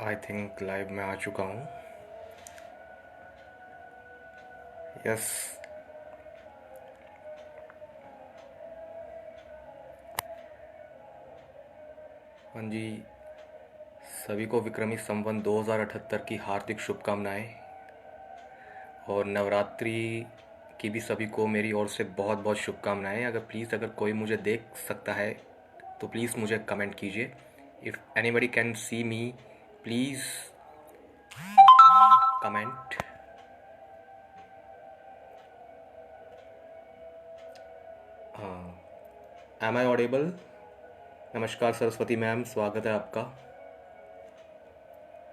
I think live में आ चुका हूँ। यस। हाँ जी, सभी को विक्रमी संवत 2078 की हार्दिक शुभकामनाएं और नवरात्रि की भी सभी को मेरी ओर से बहुत बहुत शुभकामनाएं। अगर कोई मुझे देख सकता है तो प्लीज़ मुझे कमेंट कीजिए। If anybody can see me, please comment. हाँ, एम आई ऑडिबल? नमस्कार सरस्वती मैम, स्वागत है आपका।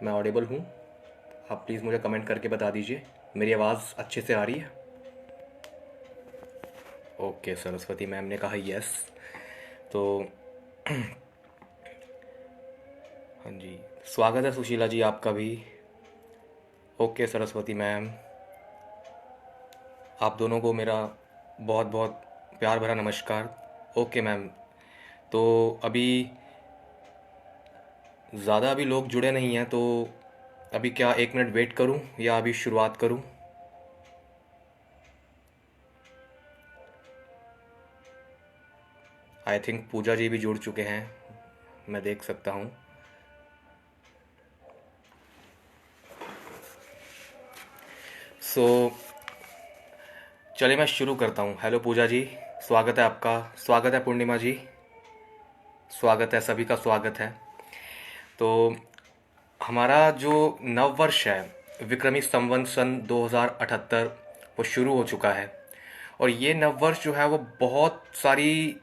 मैं ऑडिबल हूँ? आप प्लीज़ मुझे कमेंट करके बता दीजिए मेरी आवाज़ अच्छे से आ रही है। ओके, सरस्वती मैम ने कहा यस। तो हाँ जी, स्वागत है सुशीला जी आपका भी। ओके सरस्वती मैम, आप दोनों को मेरा बहुत बहुत प्यार भरा नमस्कार। ओके मैम, तो अभी ज़्यादा अभी लोग जुड़े नहीं हैं, तो अभी क्या 1 मिनट वेट करूं या अभी शुरुआत करूं? आई थिंक पूजा जी भी जुड़ चुके हैं, मैं देख सकता हूं। सो चलिए मैं शुरू करता हूं। हेलो पूजा जी, स्वागत है आपका। स्वागत है पूर्णिमा जी, स्वागत है, सभी का स्वागत है। तो हमारा जो नव वर्ष है, विक्रमी संवत सन 2078, वो शुरू हो चुका है। और ये नव वर्ष जो है वो बहुत सारी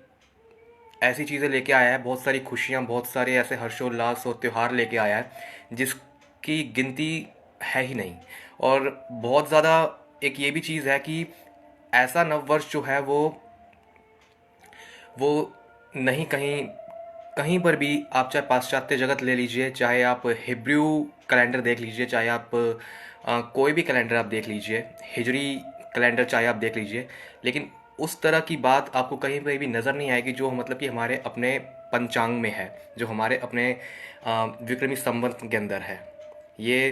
ऐसी चीज़ें लेके आया है, बहुत सारी खुशियाँ, बहुत सारे ऐसे हर्षोल्लास और त्यौहार लेके आया है जिसकी गिनती है ही नहीं। और बहुत ज़्यादा एक ये भी चीज़ है कि ऐसा नव वर्ष जो है वो नहीं, कहीं कहीं पर भी आप चाहे पाश्चात्य जगत ले लीजिए, चाहे आप हिब्रू कैलेंडर देख लीजिए, चाहे आप कोई भी कैलेंडर आप देख लीजिए, हिजरी कैलेंडर चाहे आप देख लीजिए, लेकिन उस तरह की बात आपको कहीं पर भी नज़र नहीं आएगी जो मतलब कि हमारे अपने पंचांग में है, जो हमारे अपने विक्रमी संवत के अंदर है। ये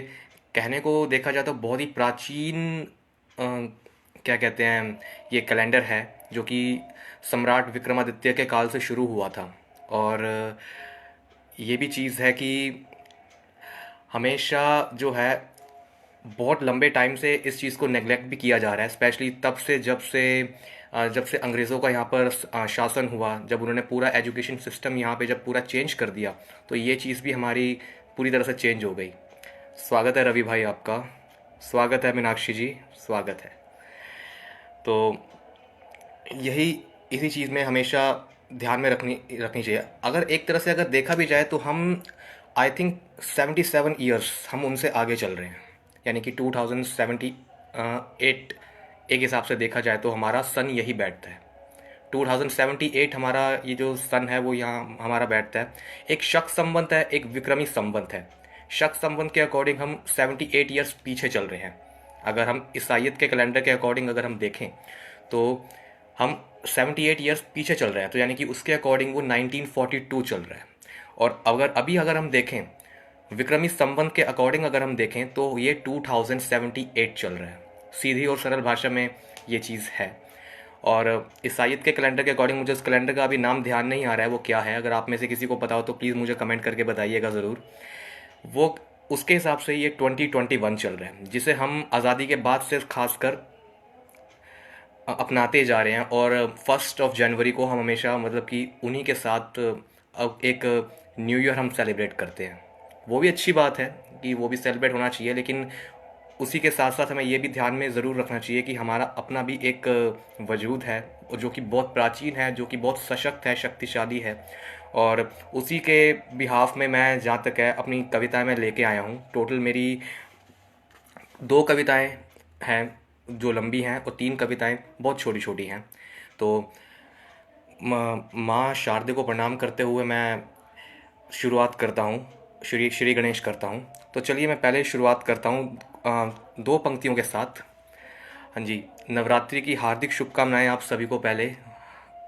कहने को देखा जाए तो बहुत ही प्राचीन क्या कहते हैं, ये कैलेंडर है जो कि सम्राट विक्रमादित्य के काल से शुरू हुआ था। और ये भी चीज़ है कि हमेशा जो है बहुत लंबे टाइम से इस चीज़ को नेग्लेक्ट भी किया जा रहा है, स्पेशली तब से जब से अंग्रेज़ों का यहाँ पर शासन हुआ, जब उन्होंने पूरा एजुकेशन सिस्टम यहाँ पे जब पूरा चेंज कर दिया, तो ये चीज़ भी हमारी पूरी तरह से चेंज हो गई। स्वागत है रवि भाई आपका, स्वागत है मीनाक्षी जी, स्वागत है। तो यही इसी चीज़ में हमेशा ध्यान में रखनी रखनी चाहिए। अगर एक तरह से अगर देखा भी जाए तो हम आई थिंक 77 ईयर्स हम उनसे आगे चल रहे हैं, यानी कि 2078 एक हिसाब से देखा जाए तो हमारा सन यही बैठता है। 2078 हमारा ये जो सन है वो यहाँ हमारा बैठता है। एक शक संवत है, एक विक्रमी संवत है। शक संवत के अकॉर्डिंग हम 78 ईयर्स पीछे चल रहे हैं। अगर हम ईसाइयत के कैलेंडर के अकॉर्डिंग अगर हम देखें तो हम 78 ईयर्स पीछे चल रहे हैं, तो यानी कि उसके अकॉर्डिंग वो 1942 चल रहा है। और अगर हम देखें विक्रमी संवत के अकॉर्डिंग अगर हम देखें तो ये 2078 चल रहा है। सीधी और सरल भाषा में ये चीज़ है। और ईसाइयत के कैलेंडर के अकॉर्डिंग मुझे उस कैलेंडर का अभी नाम ध्यान नहीं आ रहा है वो क्या है। अगर आप में से किसी को पता हो तो प्लीज़ मुझे कमेंट करके बताइएगा ज़रूर। वो उसके हिसाब से ये 2021 चल रहा है, जिसे हम आज़ादी के बाद से खासकर अपनाते जा रहे हैं। और 1 जनवरी को हम हमेशा मतलब कि उन्हीं के साथ अब एक न्यू ईयर हम सेलिब्रेट करते हैं। वो भी अच्छी बात है कि वो भी सेलिब्रेट होना चाहिए, लेकिन उसी के साथ साथ हमें ये भी ध्यान में ज़रूर रखना चाहिए कि हमारा अपना भी एक वजूद है जो कि बहुत प्राचीन है, जो कि बहुत सशक्त है, शक्तिशाली है। और उसी के बिहाफ में मैं जहाँ तक है अपनी कविताएं मैं लेके आया हूँ। टोटल मेरी 2 कविताएं हैं जो लंबी हैं और 3 कविताएं बहुत छोटी छोटी हैं। तो माँ शारदे को प्रणाम करते हुए मैं शुरुआत करता हूँ, श्री श्री गणेश करता हूँ। तो चलिए मैं पहले शुरुआत करता हूँ 2 पंक्तियों के साथ। हाँ जी, नवरात्रि की हार्दिक शुभकामनाएं आप सभी को पहले।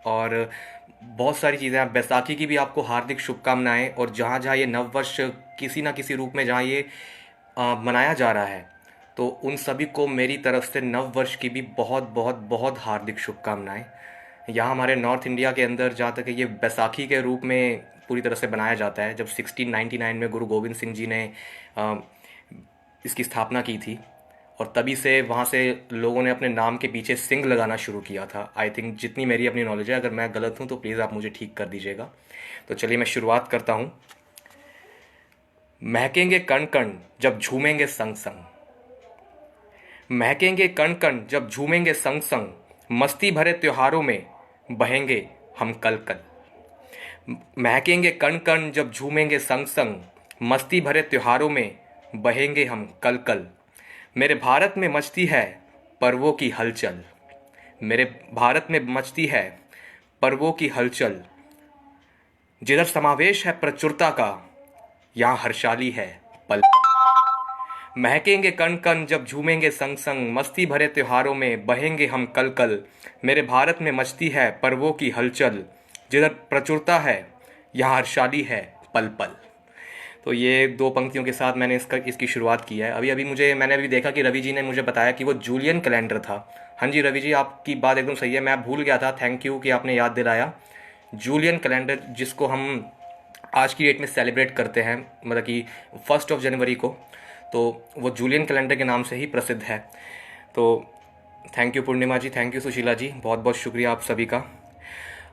और बहुत सारी चीज़ें हैं। बैसाखी की भी आपको हार्दिक शुभकामनाएं। और जहाँ जहाँ ये नववर्ष किसी ना किसी रूप में जहाँ ये मनाया जा रहा है, तो उन सभी को मेरी तरफ से नव वर्ष की भी बहुत बहुत बहुत हार्दिक शुभकामनाएं। यहाँ हमारे नॉर्थ इंडिया के अंदर जहाँ तक है ये बैसाखी के रूप में पूरी तरह से बनाया जाता है। जब 1699 में गुरु गोविंद सिंह जी ने अ, इसकी स्थापना की थी, और तभी से वहाँ से लोगों ने अपने नाम के पीछे सिंह लगाना शुरू किया था। आई थिंक, जितनी मेरी अपनी नॉलेज है, अगर मैं गलत हूँ तो प्लीज़ आप मुझे ठीक कर दीजिएगा। तो चलिए मैं शुरुआत करता हूँ। महकेंगे कण कण जब झूमेंगे संग संग, महकेंगे कण कण जब झूमेंगे संग संग, मस्ती भरे त्योहारों में बहेंगे हम कल कल। महकेंगे कण कण जब झूमेंगे संग संग, मस्ती भरे त्योहारों में बहेंगे हम कल कल। मेरे भारत में मचती है पर्वों की हलचल, मेरे भारत में मचती है पर्वों की हलचल। जिधर समावेश है प्रचुरता का, यहाँ हर्षाली है पल पल। महकेंगे कण कण जब झूमेंगे संग संग, मस्ती भरे त्योहारों में बहेंगे हम कल कल। मेरे भारत में मचती है पर्वों की हलचल, जिधर प्रचुरता है यहाँ हर्षाली है पल पल। तो ये दो पंक्तियों के साथ मैंने इसकी शुरुआत की है। मैंने अभी देखा कि रवि जी ने मुझे बताया कि वो जूलियन कैलेंडर था। हाँ जी रवि जी, आपकी बात एकदम सही है, मैं भूल गया था। थैंक यू कि आपने याद दिलाया। जूलियन कैलेंडर, जिसको हम आज की डेट में सेलिब्रेट करते हैं, मतलब कि 1 जनवरी को, तो वो जूलियन कैलेंडर के नाम से ही प्रसिद्ध है। तो thank you Purnima ji, thank you Sushila ji, बहुत बहुत शुक्रिया आप सभी का।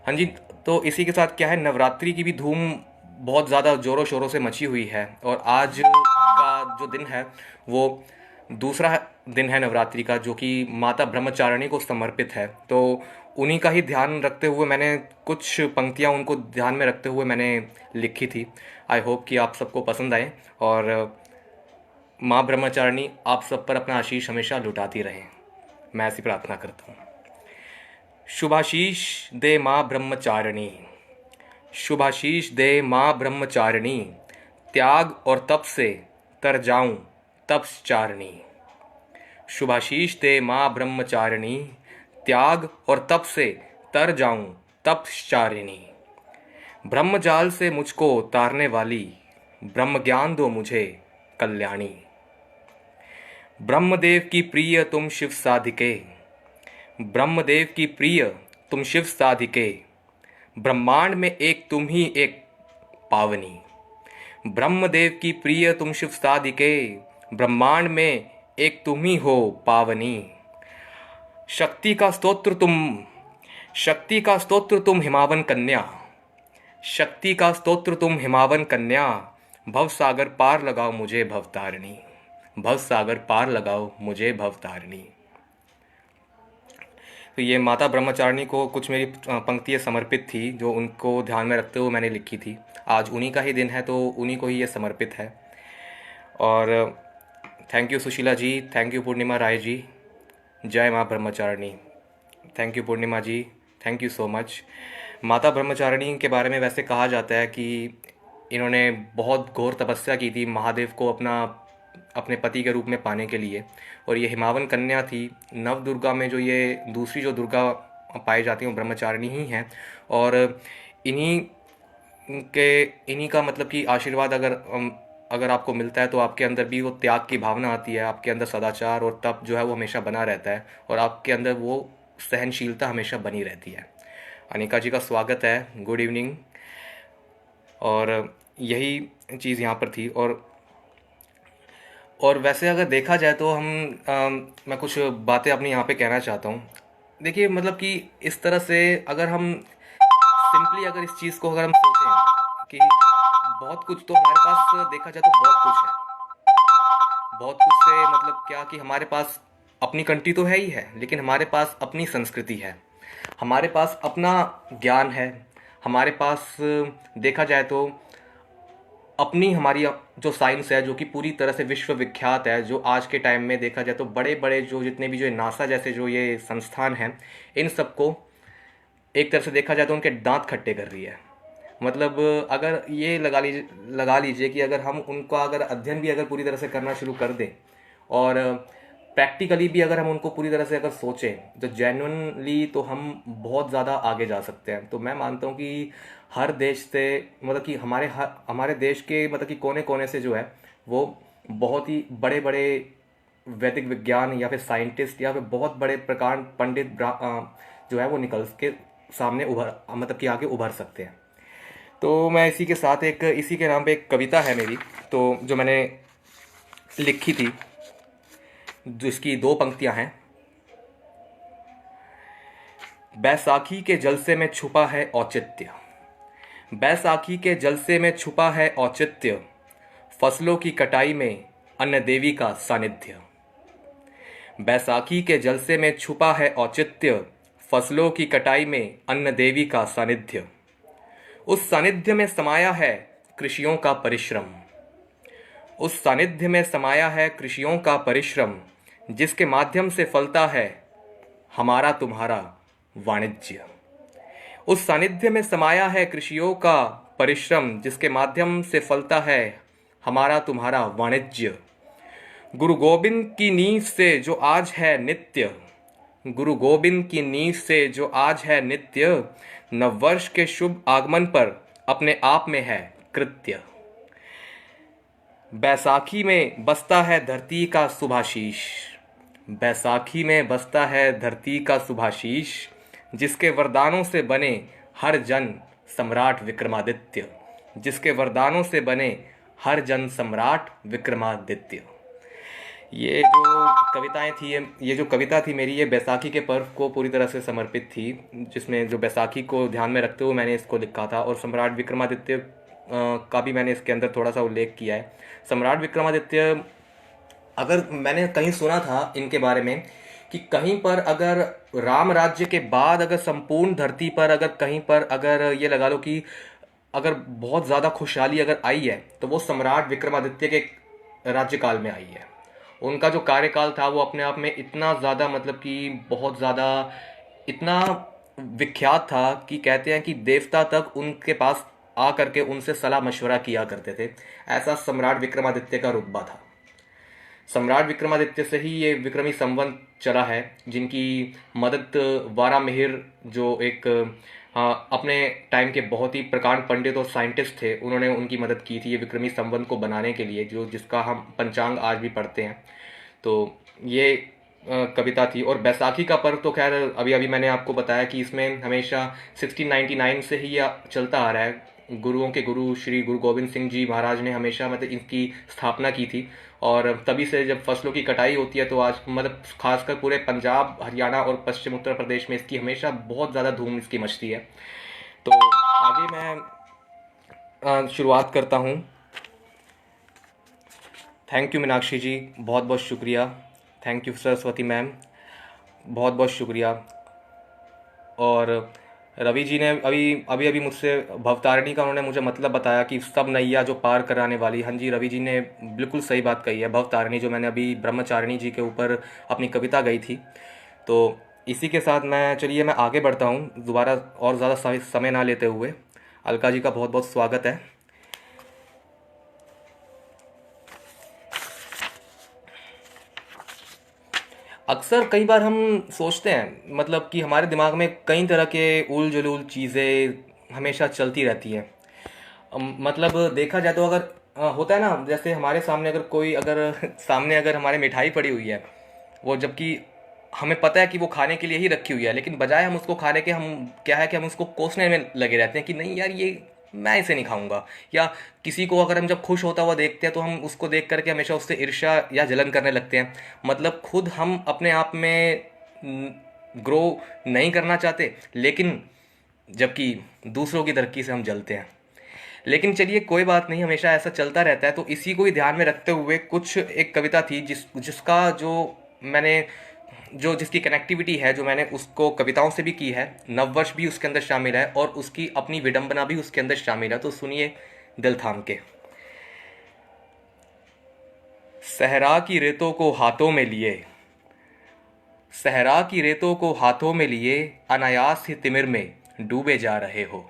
हाँ जी, तो इसी के साथ क्या है, नवरात्रि की भी धूम बहुत ज़्यादा ज़ोरों शोरों से मची हुई है। और आज का जो दिन है वो दूसरा दिन है नवरात्रि का, जो कि माता ब्रह्मचारिणी को समर्पित है। तो उन्हीं का ही ध्यान रखते हुए मैंने कुछ पंक्तियाँ उनको ध्यान में रखते हुए मैंने लिखी थी। आई होप कि आप सबको पसंद आए, और माँ ब्रह्मचारिणी आप सब पर अपना आशीष हमेशा लुटाती रहें, मैं ऐसी प्रार्थना करता हूँ। शुभाशीष दे माँ ब्रह्मचारिणी, शुभाशीष दे माँ ब्रह्मचारिणी, त्याग और तप से तर जाऊं तपश्चारिणी। शुभाशीष दे माँ ब्रह्मचारिणी, त्याग और तप से तर जाऊं तपश्चारिणी। ब्रह्मजाल से मुझको तारने वाली, ब्रह्म ज्ञान दो मुझे कल्याणी। ब्रह्मदेव की प्रिय तुम शिव साधिके, ब्रह्मदेव की प्रिय तुम शिव साधिके। ब्रह्मांड में एक तुम ही एक पावनी। ब्रह्मदेव की प्रिय तुम शिव साधिके, ब्रह्मांड में एक तुम ही हो पावनी। शक्ति का स्तोत्र तुम, शक्ति का स्तोत्र तुम हिमावन कन्या, शक्ति का स्तोत्र तुम हिमावन कन्या। भव सागर पार लगाओ मुझे भवतारिणी, भव सागर पार लगाओ मुझे भवतारिणी। तो ये माता ब्रह्मचारिणी को कुछ मेरी पंक्तियाँ समर्पित थी, जो उनको ध्यान में रखते हुए मैंने लिखी थी। आज उन्हीं का ही दिन है, तो उन्हीं को ही ये समर्पित है। और thank you Sushila ji, thank you Purnima Rai ji, जय माँ Brahmacharini. Thank you Purnima ji, thank you so much. माता ब्रह्मचारिणी के बारे में वैसे कहा जाता है कि इन्होंने बहुत घोर तपस्या की थी महादेव को अपने पति के रूप में पाने के लिए। और ये हिमावन कन्या थी। नव दुर्गा में जो ये दूसरी जो दुर्गा पाई जाती हैं वो ब्रह्मचारिणी ही हैं। और इन्हीं इन्हीं का मतलब कि आशीर्वाद अगर आपको मिलता है, तो आपके अंदर भी वो त्याग की भावना आती है, आपके अंदर सदाचार और तप जो है वो हमेशा बना रहता है, और आपके अंदर वो सहनशीलता हमेशा बनी रहती है। अनिका जी का स्वागत है, गुड इवनिंग। और यही चीज़ यहाँ पर थी। और वैसे अगर देखा जाए तो मैं कुछ बातें अपनी यहाँ पे कहना चाहता हूँ। देखिए, मतलब कि इस तरह से अगर हम सिंपली अगर इस चीज़ को अगर हम सोचें कि बहुत कुछ तो हमारे पास देखा जाए तो बहुत कुछ है। बहुत कुछ से मतलब क्या कि हमारे पास अपनी कंट्री तो है ही है, लेकिन हमारे पास अपनी संस्कृति है, हमारे पास अपना ज्ञान है, हमारे पास देखा जाए तो अपनी हमारी जो साइंस है, जो कि पूरी तरह से विश्व विख्यात है। जो आज के टाइम में देखा जाए तो बड़े बड़े जो जितने भी जो नासा जैसे जो ये संस्थान हैं, इन सबको एक तरह से देखा जाए तो उनके दांत खट्टे कर रही है। मतलब अगर ये लगा लीजिए कि अगर हम उनका अगर अध्ययन भी अगर पूरी तरह से करना शुरू कर दें, और प्रैक्टिकली भी अगर हम उनको पूरी तरह से अगर सोचें तो जेन्युइनली तो हम बहुत ज़्यादा आगे जा सकते हैं। तो मैं मानता हूँ कि हर देश से मतलब कि हमारे देश के मतलब कि कोने कोने से जो है वो बहुत ही बड़े बड़े वैदिक विज्ञान या फिर साइंटिस्ट या फिर बहुत बड़े प्रकार पंडित जो है वो निकल के सामने उभर मतलब कि आगे उभर सकते हैं। तो मैं इसी के साथ एक इसी के नाम पे एक कविता है मेरी, तो जो मैंने लिखी थी, जिसकी दो पंक्तियां हैं। बैसाखी के जलसे में छुपा है औचित्य, बैसाखी के जलसे में छुपा है औचित्य, फसलों की कटाई में अन्न देवी का सानिध्य। बैसाखी के जलसे में छुपा है औचित्य, फसलों की कटाई में अन्न देवी का सानिध्य। उस सानिध्य में समाया है कृषियों का परिश्रम, उस सानिध्य में समाया है कृषियों का परिश्रम, जिसके माध्यम से फलता है हमारा तुम्हारा वाणिज्य। उस सानिध्य में समाया है कृषियों का परिश्रम, जिसके माध्यम से फलता है हमारा तुम्हारा वाणिज्य। गुरु गोविंद की नींव से जो आज है नित्य, गुरु गोविंद की नींव से जो आज है नित्य, नववर्ष के शुभ आगमन पर अपने आप में है कृत्य। बैसाखी में बसता है धरती का शुभाशीष, बैसाखी में बसता है धरती का शुभाशीष, जिसके वरदानों से बने हर जन सम्राट विक्रमादित्य, जिसके वरदानों से बने हर जन सम्राट विक्रमादित्य। ये जो कविताएं थी, ये जो कविता थी मेरी, ये बैसाखी के पर्व को पूरी तरह से समर्पित थी, जिसमें जो बैसाखी को ध्यान में रखते हुए मैंने इसको लिखा था। और सम्राट विक्रमादित्य का भी मैंने इसके अंदर थोड़ा सा उल्लेख किया है। सम्राट विक्रमादित्य, अगर मैंने कहीं सुना था इनके बारे में कि कहीं पर अगर राम राज्य के बाद अगर संपूर्ण धरती पर अगर कहीं पर अगर ये लगा लो कि अगर बहुत ज़्यादा खुशहाली अगर आई है तो वो सम्राट विक्रमादित्य के राज्यकाल में आई है। उनका जो कार्यकाल था वो अपने आप में इतना ज़्यादा मतलब कि बहुत ज़्यादा इतना विख्यात था कि कहते हैं कि देवता तक उनके पास आ करके उनसे सलाह मशवरा किया करते थे। ऐसा सम्राट विक्रमादित्य का रुतबा था। सम्राट विक्रमादित्य से ही ये विक्रमी संवत चला है, जिनकी मदद वारामिहिर जो एक अपने टाइम के बहुत ही प्रकांड पंडित और साइंटिस्ट थे, उन्होंने उनकी मदद की थी ये विक्रमी संवत को बनाने के लिए, जो जिसका हम पंचांग आज भी पढ़ते हैं। तो ये कविता थी। और बैसाखी का पर्व तो खैर अभी अभी मैंने आपको बताया कि इसमें हमेशा 1699 से ही यह चलता आ रहा है। गुरुओं के गुरु श्री गुरु गोविंद सिंह जी महाराज ने हमेशा मतलब इसकी स्थापना की थी। और तभी से जब फसलों की कटाई होती है तो आज मतलब खासकर पूरे पंजाब, हरियाणा और पश्चिम उत्तर प्रदेश में इसकी हमेशा बहुत ज़्यादा धूम इसकी मचती है। तो आगे मैं शुरुआत करता हूँ। थैंक यू मीनाक्षी जी, बहुत बहुत शुक्रिया। थैंक यू सरस्वती मैम, बहुत बहुत शुक्रिया। और रवि जी ने अभी अभी मुझसे भवतारिणी का उन्होंने मुझे मतलब बताया कि सब नैया जो पार कराने वाली। हाँ जी, रवि जी ने बिल्कुल सही बात कही है। भवतारिणी जो मैंने अभी ब्रह्मचारिणी जी के ऊपर अपनी कविता गई थी। तो इसी के साथ चलिए मैं आगे बढ़ता हूँ दोबारा और ज़्यादा समय ना लेते हुए। अलका जी का बहुत बहुत स्वागत है। अक्सर कई बार हम सोचते हैं मतलब कि हमारे दिमाग में कई तरह के उल जलूल चीज़ें हमेशा चलती रहती हैं। मतलब देखा जाए तो अगर होता है ना, जैसे हमारे सामने अगर कोई अगर सामने अगर हमारे मिठाई पड़ी हुई है, वो जबकि हमें पता है कि वो खाने के लिए ही रखी हुई है, लेकिन बजाय हम उसको खाने के हम क्या है कि हम उसको कोसने में लगे रहते हैं कि नहीं यार ये मैं इसे नहीं खाऊंगा। या किसी को अगर हम जब खुश होता हुआ देखते हैं तो हम उसको देख करके हमेशा उससे ईर्ष्या या जलन करने लगते हैं। मतलब खुद हम अपने आप में ग्रो नहीं करना चाहते, लेकिन जबकि दूसरों की तरक्की से हम जलते हैं। लेकिन चलिए कोई बात नहीं, हमेशा ऐसा चलता रहता है। तो इसी को ही ध्यान में रखते हुए कुछ एक कविता थी जिसका जो मैंने जो जिसकी कनेक्टिविटी है जो मैंने उसको कविताओं से भी की है, नववर्ष भी उसके अंदर शामिल है और उसकी अपनी विडंबना भी उसके अंदर शामिल है। तो सुनिए दिल थाम के। सहरा की रेतों को हाथों में लिए, सहरा की रेतों को हाथों में लिए, अनायास ही तिमिर में डूबे जा रहे हो।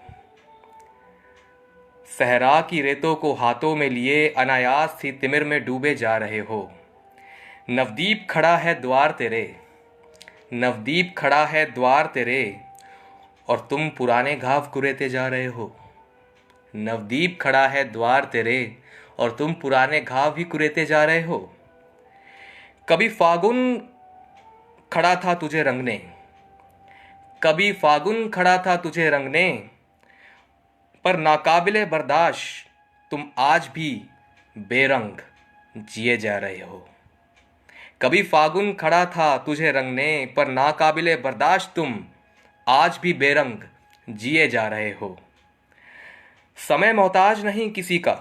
सहरा की रेतों को हाथों में लिए, अनायास ही तिमिर में डूबे जा रहे हो। नवदीप खड़ा है द्वार तेरे, नवदीप खड़ा है द्वार तेरे, और तुम पुराने घाव कुरेते जा रहे हो। नवदीप खड़ा है द्वार तेरे, और तुम पुराने घाव ही कुरेते जा रहे हो। कभी फागुन खड़ा था तुझे रंगने, कभी फागुन खड़ा था तुझे रंगने, पर नाकाबिले बर्दाश्त तुम आज भी बेरंग जिए जा रहे हो। कभी फागुन खड़ा था तुझे रंगने, पर नाकाबिले बर्दाश्त तुम आज भी बेरंग जिए जा रहे हो। समय मोहताज नहीं किसी का,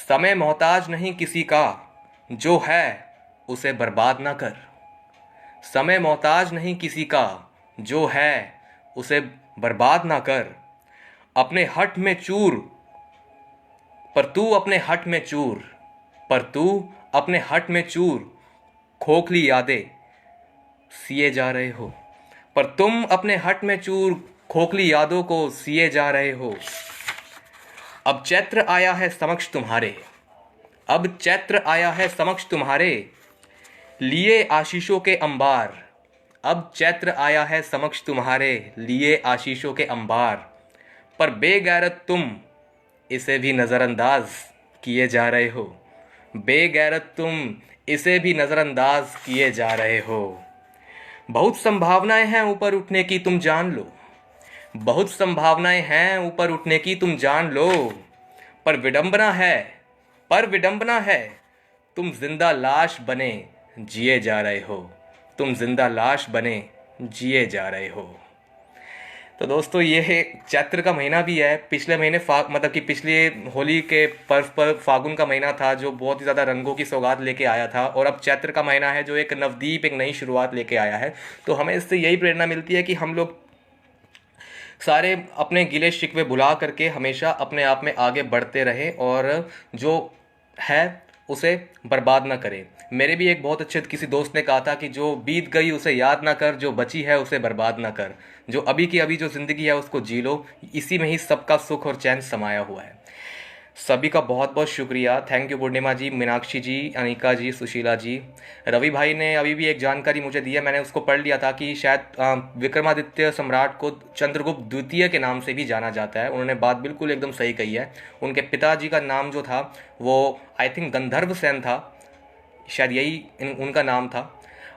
समय मोहताज नहीं किसी का, जो है उसे बर्बाद ना कर। समय मोहताज नहीं किसी का, जो है उसे बर्बाद ना कर। अपने हठ में चूर, पर तू अपने हठ में चूर, पर तू अपने हठ में चूर, खोखली यादें सिए जा रहे हो। पर तुम अपने हठ में चूर, खोखली यादों को सिए जा रहे हो। अब चैत्र आया है समक्ष तुम्हारे, अब चैत्र आया है समक्ष तुम्हारे, लिए आशीषों के अंबार। अब चैत्र आया है समक्ष तुम्हारे, लिए आशीषों के अंबार। पर बेगैरत तुम इसे भी नज़रअंदाज किए जा रहे हो। बेगैरत तुम इसे भी नज़रअंदाज किए जा रहे हो। बहुत संभावनाएं हैं ऊपर उठने की तुम जान लो, बहुत संभावनाएं हैं ऊपर उठने की तुम जान लो। पर विडंबना है, पर विडंबना है, तुम जिंदा लाश बने जिए जा रहे हो। तुम जिंदा लाश बने जिए जा रहे हो। तो दोस्तों ये चैत्र का महीना भी है। पिछले महीने मतलब कि पिछले होली के पर्व पर फागुन का महीना था जो बहुत ही ज़्यादा रंगों की सौगात लेके आया था, और अब चैत्र का महीना है जो एक नवदीप, एक नई शुरुआत लेके आया है। तो हमें इससे यही प्रेरणा मिलती है कि हम लोग सारे अपने गिले शिकवे भुला करके हमेशा अपने आप में आगे बढ़ते रहें और जो है उसे बर्बाद ना करें। मेरे भी एक बहुत अच्छे किसी दोस्त ने कहा था कि जो बीत गई उसे याद ना कर, जो बची है उसे बर्बाद ना कर। जो अभी की अभी जो ज़िंदगी है उसको जी लो, इसी में ही सबका सुख और चैन समाया हुआ है। सभी का बहुत बहुत शुक्रिया। थैंक यू पूर्णिमा जी, मीनाक्षी जी, अनिका जी, सुशीला जी। रवि भाई ने अभी भी एक जानकारी मुझे दी है, मैंने उसको पढ़ लिया था कि शायद विक्रमादित्य सम्राट को चंद्रगुप्त द्वितीय के नाम से भी जाना जाता है। उन्होंने बात बिल्कुल एकदम सही कही है। उनके पिताजी का नाम जो था वो आई थिंक गंधर्व सेन था, शायद यही उनका नाम था।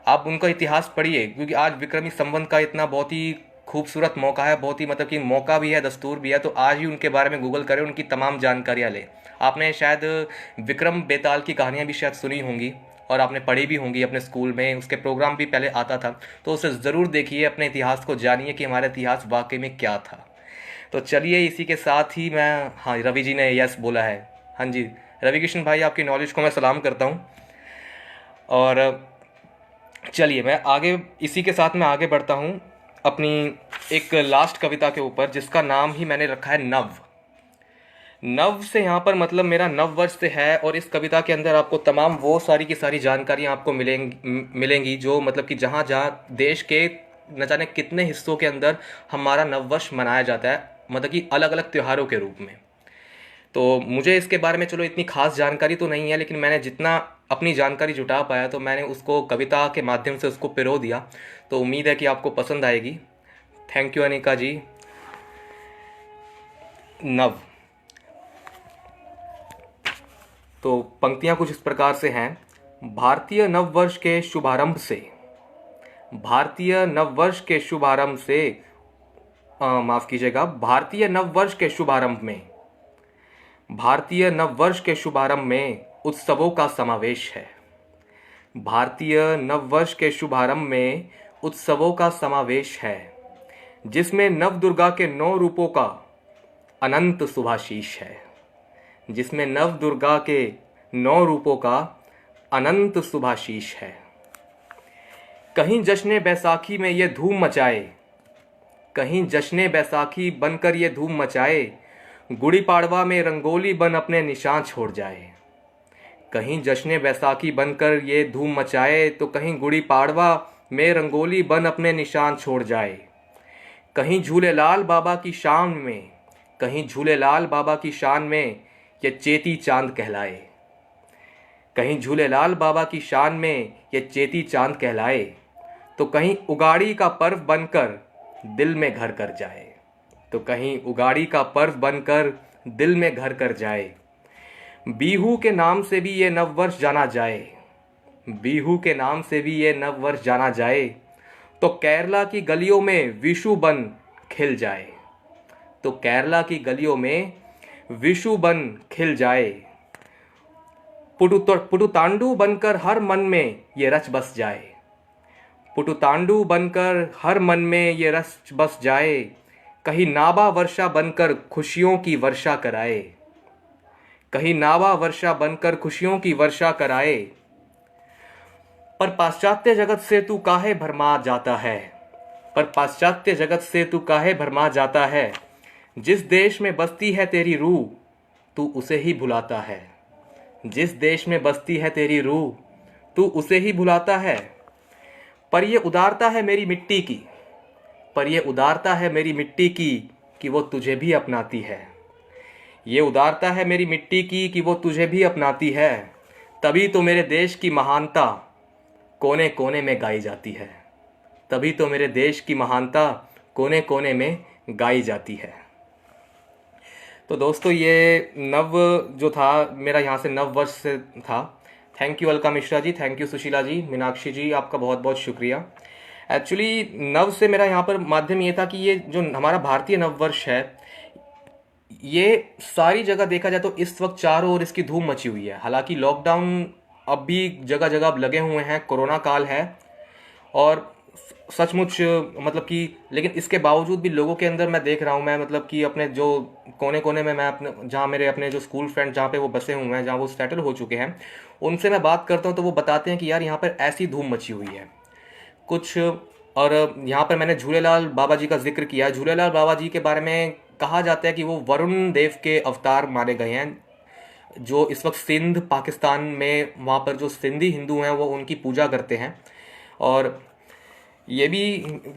आप उनका इतिहास पढ़िए, क्योंकि आज विक्रमी संवत का इतना बहुत ही खूबसूरत मौका है, बहुत ही मतलब कि मौका भी है, दस्तूर भी है। तो आज ही उनके बारे में गूगल करें, उनकी तमाम जानकारियाँ लें। आपने शायद विक्रम बेताल की कहानियाँ भी शायद सुनी होंगी और आपने पढ़ी भी होंगी अपने स्कूल में, उसके प्रोग्राम भी पहले आता था। तो उसे ज़रूर देखिए, अपने इतिहास को जानिए कि हमारा इतिहास वाकई में क्या था। तो चलिए इसी के साथ ही मैं, हाँ रवि जी ने यस बोला है, हाँ जी रवि किशन भाई, आपकी नॉलेज को मैं सलाम करता हूँ। और चलिए मैं आगे, इसी के साथ मैं आगे बढ़ता हूँ अपनी एक लास्ट कविता के ऊपर, जिसका नाम ही मैंने रखा है नव। नव से यहाँ पर मतलब मेरा नव वर्ष से है, और इस कविता के अंदर आपको तमाम वो सारी की सारी जानकारियाँ आपको मिलेंगी जो मतलब कि जहाँ जहाँ देश के न जाने कितने हिस्सों के अंदर हमारा नव वर्ष मनाया जाता है, मतलब कि अलग अलग त्योहारों के रूप में। तो मुझे इसके बारे में चलो इतनी खास जानकारी तो नहीं है, लेकिन मैंने जितना अपनी जानकारी जुटा पाया तो मैंने उसको कविता के माध्यम से उसको पिरो दिया। तो उम्मीद है कि आपको पसंद आएगी। थैंक यू अनिका जी। नव, तो पंक्तियां कुछ इस प्रकार से हैं। भारतीय नववर्ष के शुभारंभ से, भारतीय नववर्ष के शुभारंभ से, माफ़ कीजिएगा, भारतीय नववर्ष के शुभारंभ में, भारतीय नववर्ष के शुभारंभ में उत्सवों का समावेश है। भारतीय नववर्ष के शुभारंभ में उत्सवों का समावेश है, जिसमें नवदुर्गा के 9 रूपों का अनंत शुभाशीष है। जिसमें नवदुर्गा के 9 रूपों का अनंत शुभाशीष है। कहीं जश्न बैसाखी में ये धूम मचाए, कहीं जश्न बैसाखी बनकर ये धूम मचाए, गुड़ी पाड़वा में रंगोली बन अपने निशान छोड़ जाए। कहीं जश्न बैसाखी बनकर ये धूम मचाए, तो कहीं गुड़ी पाड़वा में रंगोली बन अपने निशान छोड़ जाए। कहीं झूलेलाल बाबा की शान में, कहीं झूलेलाल बाबा की शान में ये चेती चांद कहलाए। कहीं झूलेलाल बाबा की शान में ये चेती चांद कहलाए, तो कहीं उगाड़ी का पर्व बनकर दिल में घर कर जाए। तो कहीं उगाड़ी का पर्व बनकर दिल में घर कर जाए। बीहू के नाम से भी ये नववर्ष जाना जाए, बीहू के नाम से भी ये नववर्ष जाना जाए, तो केरला की गलियों में विशु बन खिल जाए। तो केरला की गलियों में विशु बन खिल जाए। पुटुतांडु बनकर हर मन में ये रच बस जाए। पुटुतांडु बनकर हर मन में ये रच बस जाए। कहीं नाबा वर्षा बनकर खुशियों की वर्षा कराए। कहीं नाबा वर्षा बनकर खुशियों की वर्षा कराए। पर पाश्चात्य जगत से तू काहे भरमा जाता है। पर पाश्चात्य जगत से तू काहे भरमा जाता है। जिस देश में बसती है तेरी रूह, तू उसे ही भुलाता है। जिस देश में बसती है तेरी रूह, तू उसे ही भुलाता है। पर ये उदारता है मेरी मिट्टी की, पर ये उदारता है मेरी मिट्टी की कि वो तुझे भी अपनाती है। ये उदारता है मेरी मिट्टी की कि वो तुझे भी अपनाती है। तभी तो मेरे देश की महानता कोने कोने में गाई जाती है। तभी तो मेरे देश की महानता कोने कोने में गाई जाती है। तो दोस्तों ये नव जो था मेरा यहाँ से नव वर्ष से था। Thank you Alka Mishra ji, thank you Sushila ji, Meenakshi ji, आपका बहुत बहुत शुक्रिया। एक्चुअली नव से मेरा यहाँ पर माध्यम ये था कि ये जो हमारा भारतीय नव वर्ष है, ये सारी जगह देखा जाए तो इस वक्त चारों ओर इसकी धूम मची हुई है। हालांकि लॉकडाउन अब भी जगह जगह अब लगे हुए हैं, कोरोना काल है और सचमुच मतलब कि, लेकिन इसके बावजूद भी लोगों के अंदर मैं देख रहा हूँ, मैं मतलब कि अपने जो कोने कोने में मैं अपने जहाँ मेरे अपने जो स्कूल फ्रेंड जहाँ पे वो बसे हुए हैं, जहाँ वो सेटल हो चुके हैं, उनसे मैं बात करता हूँ तो वो बताते हैं कि यार यहाँ पर ऐसी धूम मची हुई है कुछ। और यहाँ पर मैंने झूलेलाल बाबा जी का जिक्र किया। झूलेलाल बाबा जी के बारे में कहा जाता है कि वो वरुण देव के अवतार माने गए हैं। जो इस वक्त सिंध पाकिस्तान में, वहाँ पर जो सिंधी हिंदू हैं वो उनकी पूजा करते हैं। और ये भी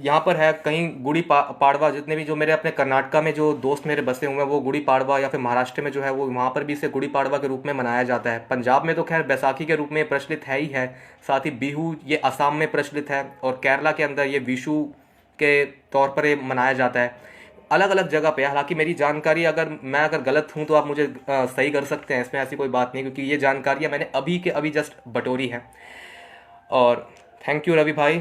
यहाँ पर है कहीं गुड़ी पाड़वा, जितने भी जो मेरे अपने कर्नाटका में जो दोस्त मेरे बसे हुए हैं वो गुड़ी पाड़वा, या फिर महाराष्ट्र में जो है वो वहाँ पर भी इसे गुड़ी पाड़वा के रूप में मनाया जाता है। पंजाब में तो खैर बैसाखी के रूप में प्रचलित है ही है, साथ ही बिहू ये असम में प्रचलित है, और केरला के अंदर ये विशु के तौर पर ये मनाया जाता है। अलग अलग जगह पे। हालांकि मेरी जानकारी अगर गलत हूँ तो आप मुझे सही कर सकते हैं, इसमें ऐसी कोई बात नहीं, क्योंकि ये जानकारियाँ मैंने अभी के अभी जस्ट बटोरी है। और थैंक यू रवि भाई,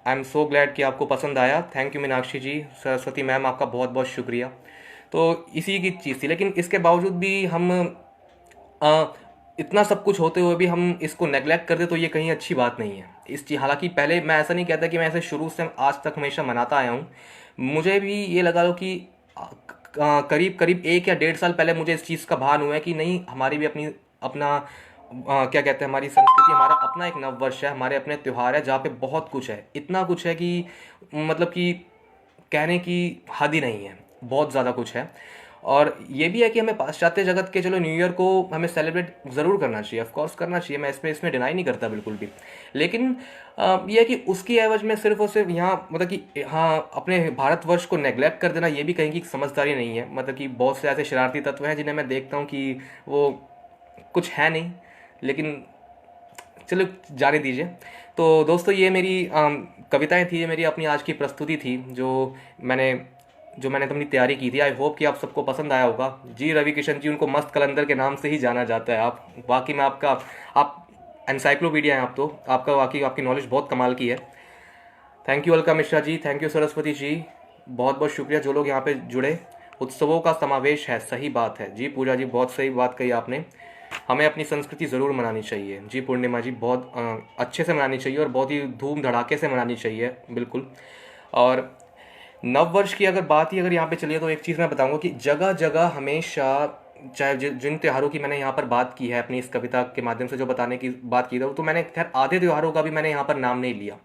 आई एम सो ग्लैड कि आपको पसंद आया। Thank you Meenakshi ji, Saraswati ma'am, आपका बहुत बहुत शुक्रिया। तो इसी की चीज़ थी, लेकिन इसके बावजूद भी हम इतना सब कुछ होते हुए भी हम इसको नेगलेक्ट कर दे तो ये कहीं अच्छी बात नहीं है। इस चीज़, हालांकि पहले मैं ऐसा नहीं कहता कि मैं ऐसे शुरू से आज तक हमेशा मनाता आया हूँ। मुझे भी ये लगा लो कि करीब करीब 1 या 1.5 साल पहले मुझे इस चीज़ का भान हुआ है कि नहीं, हमारी भी अपनी अपना क्या कहते हैं, हमारी संस्कृति, हमारा अपना एक नववर्ष है, हमारे अपने त्यौहार है जहाँ पे बहुत कुछ है, इतना कुछ है कि मतलब कि कहने की हद ही नहीं है, बहुत ज़्यादा कुछ है। और ये भी है कि हमें पाश्चात्य जगत के, चलो न्यू ईयर को हमें सेलिब्रेट ज़रूर करना चाहिए, ऑफ कोर्स करना चाहिए, मैं इसमें डिनाई नहीं करता बिल्कुल भी। लेकिन ये है कि उसकी एवज में सिर्फ और सिर्फ यहाँ मतलब कि हाँ अपने भारतवर्ष को नेग्लेक्ट कर देना, ये भी कहीं की समझदारी नहीं है। मतलब कि बहुत से ऐसे शरारती तत्व हैं जिन्हें मैं देखता हूँ कि वो कुछ है नहीं, लेकिन चलो जाने दीजिए। तो दोस्तों ये मेरी कविताएं थी, ये मेरी अपनी आज की प्रस्तुति थी जो मैंने अपनी तैयारी की थी। आई होप कि आप सबको पसंद आया होगा। जी रवि किशन जी, उनको मस्त कलंदर के नाम से ही जाना जाता है। आप वाकई में आप एनसाइक्लोपीडिया हैं, आप तो आपका वाकई आपकी नॉलेज बहुत कमाल की है। Thank you Alka Mishra ji, thank you Saraswati ji, बहुत बहुत शुक्रिया जो लोग यहाँ पे जुड़े। उत्सवों का समावेश है, सही बात है जी। पूजा जी बहुत सही बात कही आपने, हमें अपनी संस्कृति ज़रूर मनानी चाहिए। जी पूर्णिमा जी, बहुत अच्छे से मनानी चाहिए और बहुत ही धूम धड़ाके से मनानी चाहिए, बिल्कुल। और नव वर्ष की अगर यहाँ पे चलिए तो एक चीज़ मैं बताऊंगा कि जगह जगह हमेशा, चाहे जिन त्योहारों की मैंने यहाँ पर बात की है अपनी इस कविता के माध्यम से जो बताने की बात की थी, तो मैंने खैर आधे त्योहारों का भी मैंने यहाँ पर नाम नहीं लिया।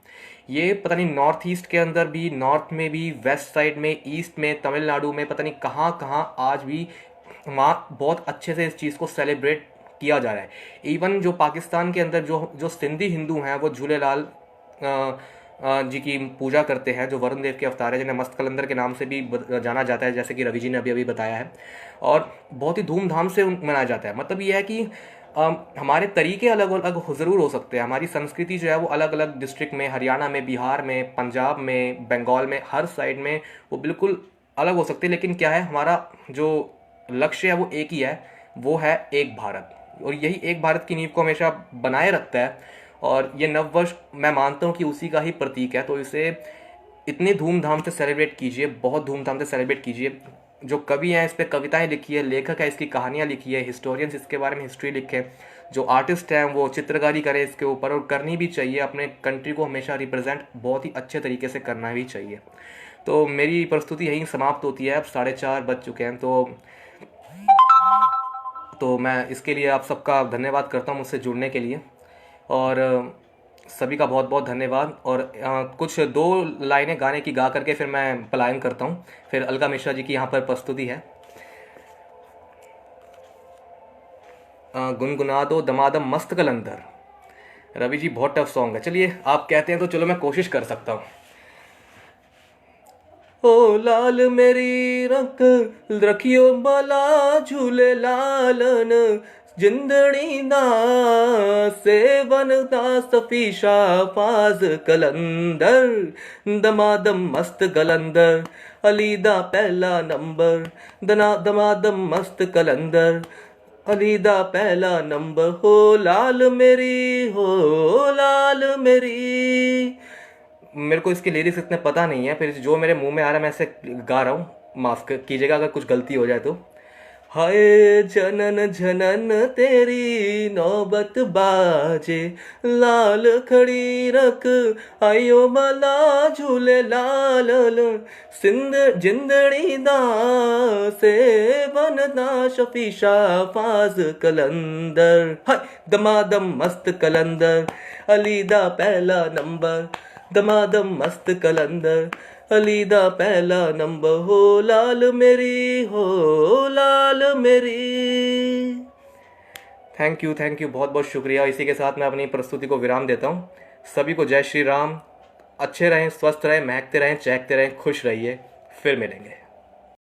ये पता नहीं नॉर्थ ईस्ट के अंदर भी, नॉर्थ में भी, वेस्ट साइड में, ईस्ट में, तमिलनाडु में, पता नहीं कहाँ कहाँ आज भी वहाँ बहुत अच्छे से इस चीज़ को सेलिब्रेट किया जा रहा है। इवन जो पाकिस्तान के अंदर जो सिंधी हिंदू हैं वो झूलेलाल जी की पूजा करते हैं, जो वरुण देव के अवतार है, जिन्हें मस्त कलंदर के नाम से भी जाना जाता है, जैसे कि रवि जी ने अभी अभी बताया है। और बहुत ही धूमधाम से मनाया जाता है। मतलब ये है कि हमारे तरीके अलग अलग ज़रूर हो सकते हैं, हमारी संस्कृति जो है वो अलग अलग डिस्ट्रिक्ट में, हरियाणा में, बिहार में, पंजाब में, बंगाल में, हर साइड में वो बिल्कुल अलग हो सकती है। लेकिन क्या है, हमारा जो लक्ष्य है वो एक ही है, वो है एक भारत। और यही एक भारत की नींव को हमेशा बनाए रखता है। और ये नववर्ष मैं मानता हूँ कि उसी का ही प्रतीक है। तो इसे इतनी धूमधाम से सेलिब्रेट कीजिए, बहुत धूमधाम से सेलिब्रेट कीजिए। जो कवि हैं इस पे कविताएं लिखी है, लेखक है इसकी कहानियाँ लिखी है, हिस्टोरियंस इसके बारे में हिस्ट्री लिखे, जो आर्टिस्ट हैं वो चित्रकारी करें इसके ऊपर, और करनी भी चाहिए। अपने कंट्री को हमेशा रिप्रेजेंट बहुत ही अच्छे तरीके से करना भी चाहिए। तो मेरी प्रस्तुति यहीं समाप्त होती है, अब 4:30 बज चुके हैं। तो मैं इसके लिए आप सबका धन्यवाद करता हूँ मुझसे जुड़ने के लिए। और सभी का बहुत बहुत धन्यवाद। और कुछ 2 लाइनें गाने की गा करके फिर मैं पलायन करता हूँ। फिर अलका मिश्रा जी की यहाँ पर प्रस्तुति है। गुनगुना दो दमादम मस्त कलंदर। रवि जी बहुत टफ सॉन्ग है, चलिए आप कहते हैं तो चलो मैं कोशिश कर सकता हूँ। ओ लाल मेरी रख रखियो बाला झूले लालन, जिंदड़ी दा सेवन दा सफीशा फाज कलंदर, दमादम मस्त कलंदर, अली दा पहला नंबर, दमादम मस्त कलंदर, अली दा पहला नंबर। हो लाल मेरी, हो लाल मेरी। मेरे को इसके लिरिक्स इतने पता नहीं है, फिर जो मेरे मुंह में आ रहा है मैं ऐसे गा रहा हूँ, माफ़ कीजिएगा अगर कुछ गलती हो जाए तो। हाय जनन जनन तेरी नौबत बाजे, लाल खड़ी रख आयो मला झूले लाल, सिंध जिंदड़ी दा से बनदा शफीशा फाज कलंदर। हाय दमादम मस्त कलंदर, अली दा पहला नंबर, दमादम मस्त कलंदर, अली दा पहला नंबर। हो लाल मेरी, हो लाल मेरी। थैंक यू, बहुत बहुत शुक्रिया। इसी के साथ मैं अपनी प्रस्तुति को विराम देता हूँ। सभी को जय श्री राम। अच्छे रहें, स्वस्थ रहें, महकते रहें, चहकते रहें, खुश रहिए। फिर मिलेंगे।